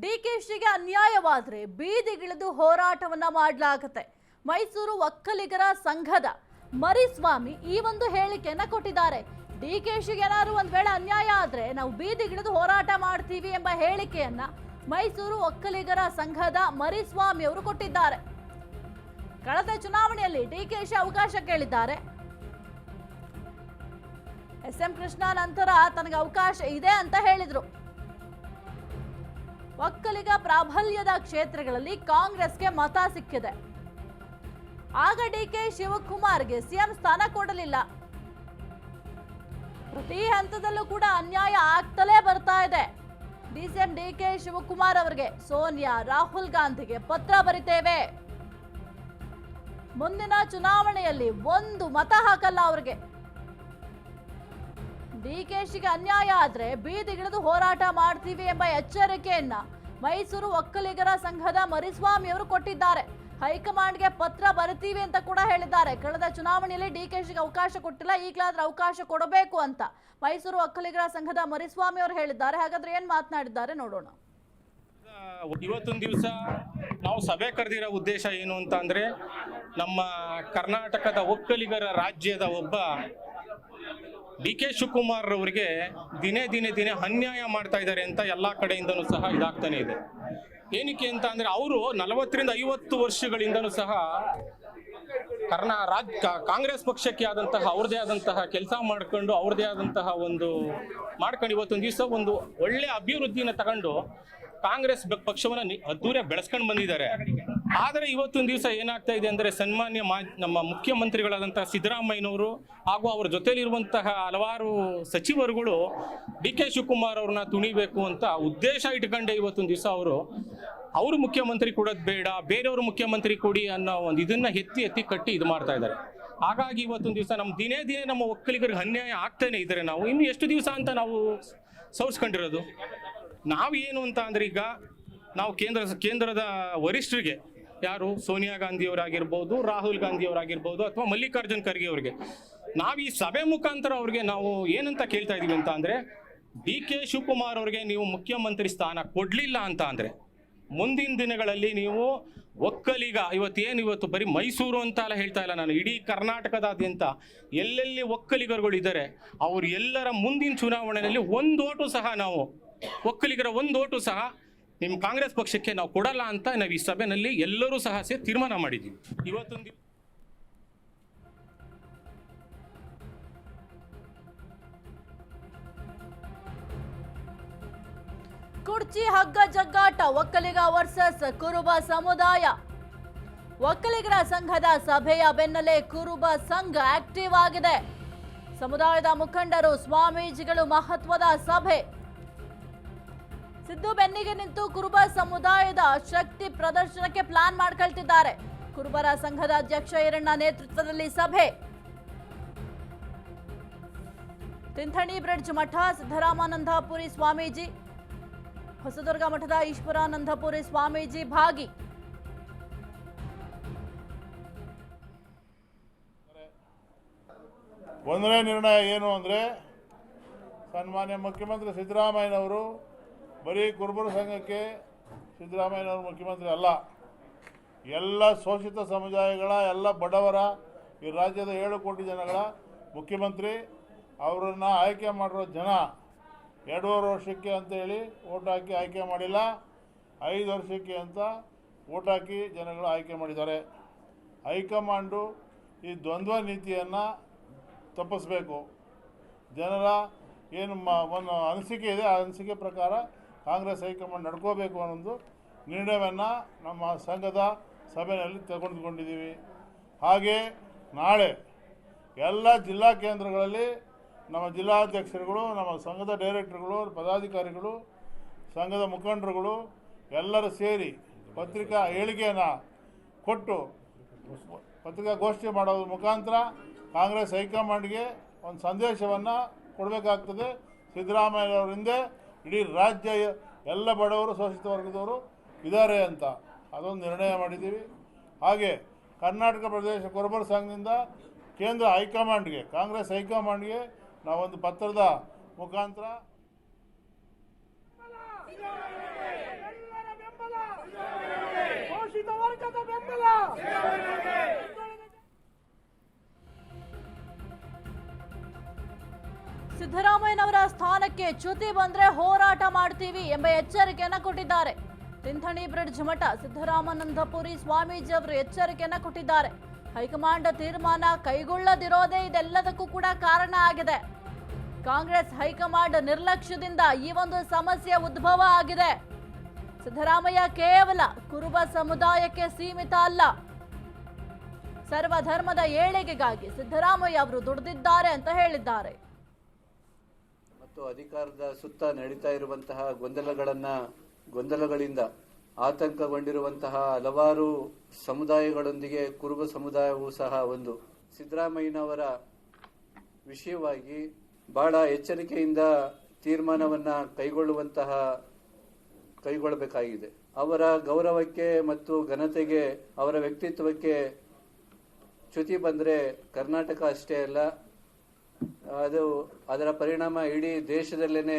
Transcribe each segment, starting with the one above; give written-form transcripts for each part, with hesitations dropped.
ಡಿಕೆಶಿಗೆ ಅನ್ಯಾಯವಾದರೆ ಬೀದಿಗಿಳಿದು ಹೋರಾಟವನ್ನ ಮಾಡಲಾಗುತ್ತೆ. ಮೈಸೂರು ಒಕ್ಕಲಿಗರ ಸಂಘದ ಮರಿಸ್ವಾಮಿ ಈ ಒಂದು ಹೇಳಿಕೆಯನ್ನ ಕೊಟ್ಟಿದ್ದಾರೆ. ಡಿಕೆಶಿಗೆ ಏನಾದ್ರು ಒಂದ್ ವೇಳೆ ಅನ್ಯಾಯ ಆದ್ರೆ ನಾವು ಬೀದಿಗಿಳಿದು ಹೋರಾಟ ಮಾಡ್ತೀವಿ ಎಂಬ ಹೇಳಿಕೆಯನ್ನ ಮೈಸೂರು ಒಕ್ಕಲಿಗರ ಸಂಘದ ಮರಿಸ್ವಾಮಿ ಅವರು ಕೊಟ್ಟಿದ್ದಾರೆ. ಕಳೆದ ಚುನಾವಣೆಯಲ್ಲಿ ಡಿಕೆಶಿ ಅವಕಾಶ ಕೇಳಿದ್ದಾರೆ. ಎಸ್.ಎಂ. ಕೃಷ್ಣ ನಂತರ ತನಗೆ ಅವಕಾಶ ಇದೆ ಅಂತ ಹೇಳಿದ್ರು. ಒಕ್ಕಲಿಗ ಪ್ರಾಬಲ್ಯದ ಕ್ಷೇತ್ರಗಳಲ್ಲಿ ಕಾಂಗ್ರೆಸ್ಗೆ ಮತ ಸಿಕ್ಕಿದೆ. ಆಗ ಡಿಕೆ ಶಿವಕುಮಾರ್ಗೆ ಸಿಎಂ ಸ್ಥಾನ ಕೊಡಲಿಲ್ಲ. ಪ್ರತಿ ಹಂತದಲ್ಲೂ ಕೂಡ ಅನ್ಯಾಯ ಆಗ್ತಲೇ ಬರ್ತಾ ಇದೆ. ಡಿಸಿಎಂ ಡಿಕೆ ಶಿವಕುಮಾರ್ ಅವರಿಗೆ ಸೋನಿಯಾ, ರಾಹುಲ್ ಗಾಂಧಿಗೆ ಪತ್ರ ಬರಿತೇವೆ. ಮುಂದಿನ ಚುನಾವಣೆಯಲ್ಲಿ ಒಂದು ಮತ ಹಾಕಲ್ಲ ಅವರಿಗೆ. ಡಿಕೆಶಿಗೆ ಅನ್ಯಾಯ ಆದ್ರೆ ಬೀದಿಗಿಳಿದು ಹೋರಾಟ ಮಾಡ್ತೀವಿ ಎಂಬ ಎಚ್ಚರಿಕೆಯನ್ನ ಮೈಸೂರು ಒಕ್ಕಲಿಗರ ಸಂಘದ ಮರಿಸ್ವಾಮಿ ಅವರು ಕೊಟ್ಟಿದ್ದಾರೆ. ಹೈಕಮಾಂಡ್ಗೆ ಪತ್ರ ಬರಿತೀವಿ ಅಂತ ಕೂಡ ಹೇಳಿದ್ದಾರೆ. ಕಳೆದ ಚುನಾವಣೆಯಲ್ಲಿ ಡಿಕೆಶಿಗೆ ಅವಕಾಶ ಕೊಟ್ಟಿಲ್ಲ, ಈಗಲಾದ್ರೂ ಅವಕಾಶ ಕೊಡಬೇಕು ಅಂತ ಮೈಸೂರು ಒಕ್ಕಲಿಗರ ಸಂಘದ ಮರಿಸ್ವಾಮಿ ಅವರು ಹೇಳಿದ್ದಾರೆ. ಹಾಗಾದ್ರೆ ಏನ್ ಮಾತನಾಡಿದ್ದಾರೆ ನೋಡೋಣ. ಇವತ್ತೊಂದು ದಿವಸ ನಾವು ಸಭೆ ಕರೆದಿರೋ ಉದ್ದೇಶ ಏನು ಅಂತ ಅಂದ್ರೆ, ನಮ್ಮ ಕರ್ನಾಟಕದ ಒಕ್ಕಲಿಗರ ರಾಜ್ಯದ ಒಬ್ಬ ಡಿ.ಕೆ. ಶಿವಕುಮಾರ್ ಅವರಿಗೆ ದಿನೇ ಅನ್ಯಾಯ ಮಾಡ್ತಾ ಇದ್ದಾರೆ ಅಂತ ಎಲ್ಲಾ ಕಡೆಯಿಂದನೂ ಸಹ ಇದಾಗ್ತಾನೆ ಇದೆ. ಏನಕ್ಕೆ ಅಂತ ಅಂದ್ರೆ, ಅವರು 40-50 ವರ್ಷಗಳಿಂದನೂ ಸಹ ಕಾಂಗ್ರೆಸ್ ಪಕ್ಷಕ್ಕೆ ಆದಂತಹ ಅವ್ರದೇ ಆದಂತಹ ಕೆಲಸ ಮಾಡ್ಕೊಂಡು ಇವತ್ತೊಂದು ದಿವಸ ಒಂದು ಒಳ್ಳೆ ಅಭಿವೃದ್ಧಿನ ತಗೊಂಡು ಕಾಂಗ್ರೆಸ್ ಪಕ್ಷವನ್ನ ಅದ್ದೂರಿ ಬೆಳೆಸ್ಕೊಂಡು ಬಂದಿದ್ದಾರೆ. ಆದರೆ ಇವತ್ತೊಂದು ದಿವಸ ಏನಾಗ್ತಾ ಇದೆ ಅಂದ್ರೆ, ಸನ್ಮಾನ್ಯ ನಮ್ಮ ಮುಖ್ಯಮಂತ್ರಿಗಳಾದಂತಹ ಸಿದ್ದರಾಮಯ್ಯನವರು ಹಾಗೂ ಅವರ ಜೊತೆಲಿರುವಂತಹ ಹಲವಾರು ಸಚಿವರುಗಳು ಡಿ.ಕೆ. ಶಿವಕುಮಾರ್ ಅವ್ರನ್ನ ತುಣಿಬೇಕು ಅಂತ ಉದ್ದೇಶ ಇಟ್ಕೊಂಡೆ ಇವತ್ತೊಂದು ದಿವಸ ಅವರು ಮುಖ್ಯಮಂತ್ರಿ ಕೊಡೋದು ಬೇಡ, ಬೇರೆಯವರು ಮುಖ್ಯಮಂತ್ರಿ ಕೊಡಿ ಅನ್ನೋ ಒಂದು ಇದನ್ನ ಎತ್ತಿ ಕಟ್ಟಿ ಇದು ಮಾಡ್ತಾ ಇದ್ದಾರೆ. ಹಾಗಾಗಿ ಇವತ್ತೊಂದು ದಿವಸ ದಿನೇ ನಮ್ಮ ಒಕ್ಕಲಿಗರಿಗೆ ಅನ್ಯಾಯ ಆಗ್ತಾನೆ ಇದ್ದಾರೆ. ನಾವು ಇನ್ನು ಎಷ್ಟು ದಿವಸ ಅಂತ ನಾವು ಸೌರಿಸ್ಕೊಂಡಿರೋದು? ನಾವು ಏನು ಅಂತ ಅಂದ್ರೆ, ಈಗ ನಾವು ಕೇಂದ್ರದ ವರಿಷ್ಠರಿಗೆ, ಯಾರು ಸೋನಿಯಾ ಗಾಂಧಿ ಅವರಾಗಿರ್ಬೋದು, ರಾಹುಲ್ ಗಾಂಧಿ ಅವರಾಗಿರ್ಬೋದು, ಅಥವಾ ಮಲ್ಲಿಕಾರ್ಜುನ್ ಖರ್ಗೆ ಅವರಿಗೆ ನಾವು ಈ ಸಭೆ ಮುಖಾಂತರ ಅವ್ರಿಗೆ ನಾವು ಏನಂತ ಕೇಳ್ತಾ ಇದೀವಿ ಅಂತ ಅಂದ್ರೆ, ಡಿ.ಕೆ. ಶಿವಕುಮಾರ್ ಅವ್ರಿಗೆ ನೀವು ಮುಖ್ಯಮಂತ್ರಿ ಸ್ಥಾನ ಕೊಡ್ಲಿಲ್ಲ ಅಂತ ಅಂದ್ರೆ, ಮುಂದಿನ ದಿನಗಳಲ್ಲಿ ನೀವು ಒಕ್ಕಲಿಗ ಇವತ್ತು ಬರೀ ಮೈಸೂರು ಅಂತ ಅಲ್ಲ ಹೇಳ್ತಾ ಇಲ್ಲ ನಾನು, ಇಡೀ ಕರ್ನಾಟಕದಾದ್ಯಂತ ಎಲ್ಲೆಲ್ಲಿ ಒಕ್ಕಲಿಗರುಗಳು ಇದ್ದಾರೆ ಅವ್ರು ಎಲ್ಲರ ಮುಂದಿನ ಚುನಾವಣೆಯಲ್ಲಿ ಒಂದು ಓಟು ಸಹ ನಾವು ಒಕ್ಕಲಿಗರ ಒಂದು ಓಟು ಸಹ ನಿಮ್ಮ ಕಾಂಗ್ರೆಸ್ ಪಕ್ಷಕ್ಕೆ ನಾವು ಕೊಡಲ್ಲ ಅಂತ ನಾವು ಈ ಸಭೆಯಲ್ಲಿ ಎಲ್ಲರೂ ಸಹ ತೀರ್ಮಾನ ಮಾಡಿದ್ದೀವಿ. ಇವತ್ತೊಂದು ಕುರ್ಚಿ ಹಗ್ಗ ಜಗ್ಗಾಟ, ಒಕ್ಕಲಿಗ ವರ್ಸಸ್ ಕುರುಬ ಸಮುದಾಯ. ಒಕ್ಕಲಿಗರ ಸಂಘದ ಸಭೆಯ ಬೆನ್ನಲ್ಲೇ ಕುರುಬ ಸಂಘ ಆಕ್ಟಿವ್ ಆಗಿದೆ. ಸಮುದಾಯದ ಮುಖಂಡರು, ಸ್ವಾಮೀಜಿಗಳು ಮಹತ್ವದ ಸಭೆ. ಸಿದ್ದು ಬೆನ್ನಿಗೆ ನಿಂತು ಕುರುಬ ಸಮುದಾಯದ ಶಕ್ತಿ ಪ್ರದರ್ಶನಕ್ಕೆ ಪ್ಲಾನ್ ಮಾಡ್ಕೊಳ್ತಿದ್ದಾರೆ. ಕುರುಬರ ಸಂಘದ ಅಧ್ಯಕ್ಷ ಈರಣ್ಣ ನೇತೃತ್ವದಲ್ಲಿ ಸಭೆ. ತಿಂಥಣಿ ಬ್ರಿಡ್ಜ್ ಮಠ ಸಿದ್ದರಾಮಾನಂದಪುರಿ ಸ್ವಾಮೀಜಿ, ಹೊಸದುರ್ಗ ಮಠದ ಈಶ್ವರಾನಂದಪುರಿ ಸ್ವಾಮೀಜಿ ಭಾಗಿ. ಒಂದನೇ ನಿರ್ಣಯ ಏನು ಅಂದರೆ, ಸನ್ಮಾನ್ಯ ಮುಖ್ಯಮಂತ್ರಿ ಸಿದ್ದರಾಮಯ್ಯನವರು ಬರೀ ಕುರುಬರ ಸಂಘಕ್ಕೆ ಸಿದ್ದರಾಮಯ್ಯನವರು ಮುಖ್ಯಮಂತ್ರಿ ಅಲ್ಲ, ಎಲ್ಲ ಶೋಷಿತ ಸಮುದಾಯಗಳ, ಎಲ್ಲ ಬಡವರ, ಈ ರಾಜ್ಯದ 7 ಕೋಟಿ ಜನಗಳ ಮುಖ್ಯಮಂತ್ರಿ. ಅವರನ್ನು ಆಯ್ಕೆ ಮಾಡಿರೋ ಜನ 2.5 ವರ್ಷಕ್ಕೆ ಅಂತೇಳಿ ಓಟ್ ಹಾಕಿ ಆಯ್ಕೆ ಮಾಡಿಲ್ಲ, 5 ವರ್ಷಕ್ಕೆ ಅಂತ ಓಟ್ ಹಾಕಿ ಜನಗಳು ಆಯ್ಕೆ ಮಾಡಿದ್ದಾರೆ. ಹೈಕಮಾಂಡು ಈ ದ್ವಂದ್ವ ನೀತಿಯನ್ನು ತಪ್ಪಿಸಬೇಕು. ಜನರ ಏನು ಒಂದು ಅನಿಸಿಕೆ ಇದೆ, ಆ ಅನಿಸಿಕೆ ಪ್ರಕಾರ ಕಾಂಗ್ರೆಸ್ ಹೈಕಮಾಂಡ್ ನಡ್ಕೋಬೇಕು ಅನ್ನೋದು ನಿರ್ಣಯವನ್ನು ನಮ್ಮ ಸಂಘದ ಸಭೆಯಲ್ಲಿ ತೆಗೆದುಕೊಂಡಿದ್ದೀವಿ. ಹಾಗೆ ನಾಳೆ ಎಲ್ಲ ಜಿಲ್ಲಾ ಕೇಂದ್ರಗಳಲ್ಲಿ ನಮ್ಮ ಜಿಲ್ಲಾಧ್ಯಕ್ಷರುಗಳು, ನಮ್ಮ ಸಂಘದ ಡೈರೆಕ್ಟರ್ಗಳು, ಪದಾಧಿಕಾರಿಗಳು, ಸಂಘದ ಮುಖಂಡರುಗಳು ಎಲ್ಲರೂ ಸೇರಿ ಪತ್ರಿಕಾ ಹೇಳಿಕೆಯನ್ನು ಕೊಟ್ಟು ಪತ್ರಿಕಾಗೋಷ್ಠಿ ಮಾಡೋದ್ರ ಮುಖಾಂತರ ಕಾಂಗ್ರೆಸ್ ಹೈಕಮಾಂಡ್ಗೆ ಒಂದು ಸಂದೇಶವನ್ನು ಕೊಡಬೇಕಾಗ್ತದೆ. ಸಿದ್ದರಾಮಯ್ಯವ್ರ ಹಿಂದೆ ಇಡೀ ರಾಜ್ಯ ಎಲ್ಲ ಬಡವರು, ಶೋಷಿತ ವರ್ಗದವರು ಇದ್ದಾರೆ ಅಂತ ಅದೊಂದು ನಿರ್ಣಯ ಮಾಡಿದ್ದೀವಿ. ಹಾಗೆ ಕರ್ನಾಟಕ ಪ್ರದೇಶ ಕುರುಬರ ಸಂಘದಿಂದ ಕೇಂದ್ರ ಹೈಕಮಾಂಡ್ಗೆ, ಕಾಂಗ್ರೆಸ್ ಹೈಕಮಾಂಡ್ಗೆ ನಾವೊಂದು ಪತ್ರದ ಮುಖಾಂತರ ಸಿದ್ದರಾಮಯ್ಯನವರ ಸ್ಥಾನಕ್ಕೆ ಚ್ಯುತಿ ಬಂದ್ರೆ ಹೋರಾಟ ಮಾಡ್ತೀವಿ ಎಂಬ ಎಚ್ಚರಿಕೆಯನ್ನ ಕೊಟ್ಟಿದ್ದಾರೆ. ತಿಂಥಣಿ ಬ್ರಿಡ್ಜ್ ಮಠ ಸಿದ್ದರಾಮಾನಂದಪುರಿ ಸ್ವಾಮೀಜಿ ಅವರು ಎಚ್ಚರಿಕೆಯನ್ನ ಕೊಟ್ಟಿದ್ದಾರೆ. ಹೈಕಮಾಂಡ್ ತೀರ್ಮಾನ ಕೈಗೊಳ್ಳದಿರೋದೇ ಇದೆಲ್ಲದಕ್ಕೂ ಕೂಡ ಕಾರಣ ಆಗಿದೆ. ಕಾಂಗ್ರೆಸ್ ಹೈಕಮಾಂಡ್ ನಿರ್ಲಕ್ಷ್ಯದಿಂದ ಈ ಒಂದು ಸಮಸ್ಯೆ ಉದ್ಭವ ಆಗಿದೆ. ಸಿದ್ದರಾಮಯ್ಯ ಕೇವಲ ಕುರುಬ ಸಮುದಾಯಕ್ಕೆ ಸೀಮಿತ ಅಲ್ಲ, ಸರ್ವಧರ್ಮದ ಏಳಿಗೆಗಾಗಿ ಸಿದ್ದರಾಮಯ್ಯ ಅವರು ದುಡಿದಿದ್ದಾರೆ ಅಂತ ಹೇಳಿದ್ದಾರೆ. ಮತ್ತು ಅಧಿಕಾರದ ಸುತ್ತ ನಡೀತಾ ಇರುವಂತಹ ಗೊಂದಲಗಳಿಂದ ಆತಂಕಗೊಂಡಿರುವಂತಹ ಹಲವಾರು ಸಮುದಾಯಗಳೊಂದಿಗೆ ಕುರುಬ ಸಮುದಾಯವೂ ಸಹ ಒಂದು. ಸಿದ್ದರಾಮಯ್ಯನವರ ವಿಷಯವಾಗಿ ಬಹಳ ಎಚ್ಚರಿಕೆಯಿಂದ ತೀರ್ಮಾನವನ್ನ ಕೈಗೊಳ್ಳಬೇಕಾಗಿದೆ. ಅವರ ಗೌರವಕ್ಕೆ ಮತ್ತು ಘನತೆಗೆ, ಅವರ ವ್ಯಕ್ತಿತ್ವಕ್ಕೆ ಚ್ಯುತಿ ಬಂದರೆ ಕರ್ನಾಟಕ ಅಷ್ಟೇ ಅಲ್ಲ, ಅದರ ಪರಿಣಾಮ ಇಡೀ ದೇಶದಲ್ಲೇನೆ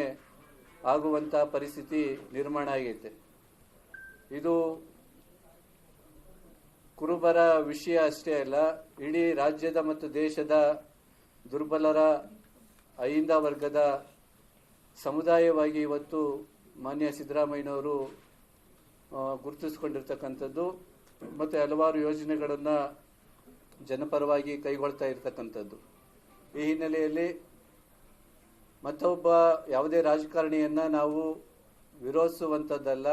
ಆಗುವಂತ ಪರಿಸ್ಥಿತಿ ನಿರ್ಮಾಣ ಆಗೈತೆ. ಇದು ಕುರುಬರ ವಿಷಯ ಅಷ್ಟೇ ಅಲ್ಲ, ಇಡೀ ರಾಜ್ಯದ ಮತ್ತು ದೇಶದ ದುರ್ಬಲರ ಅಹಿಂದ ವರ್ಗದ ಸಮುದಾಯವಾಗಿ ಇವತ್ತು ಮಾನ್ಯ ಸಿದ್ದರಾಮಯ್ಯನವರು ಗುರುತಿಸಿಕೊಂಡಿರ್ತಕ್ಕಂಥದ್ದು ಮತ್ತು ಹಲವಾರು ಯೋಜನೆಗಳನ್ನು ಜನಪರವಾಗಿ ಕೈಗೊಳ್ತಾ ಇರ್ತಕ್ಕಂಥದ್ದು. ಈ ಹಿನ್ನೆಲೆಯಲ್ಲಿ ಮತ್ತೊಬ್ಬ ಯಾವುದೇ ರಾಜಕಾರಣಿಯನ್ನ ನಾವು ವಿರೋಧಿಸುವಂಥದ್ದಲ್ಲ,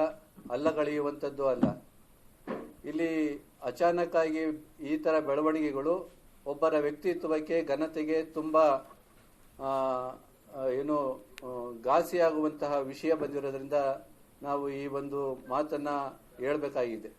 ಅಲ್ಲಗಳೆಯುವಂಥದ್ದು ಅಲ್ಲ. ಇಲ್ಲಿ ಅಚಾನಕ್ ಆಗಿ ಈ ಥರ ಬೆಳವಣಿಗೆಗಳು ಒಬ್ಬರ ವ್ಯಕ್ತಿತ್ವಕ್ಕೆ, ಘನತೆಗೆ ತುಂಬ ಘಾಸಿಯಾಗುವಂತಹ ವಿಷಯ ಬಂದಿರೋದ್ರಿಂದ ನಾವು ಈ ಒಂದು ಮಾತನ್ನ ಹೇಳಬೇಕಾಗಿದೆ.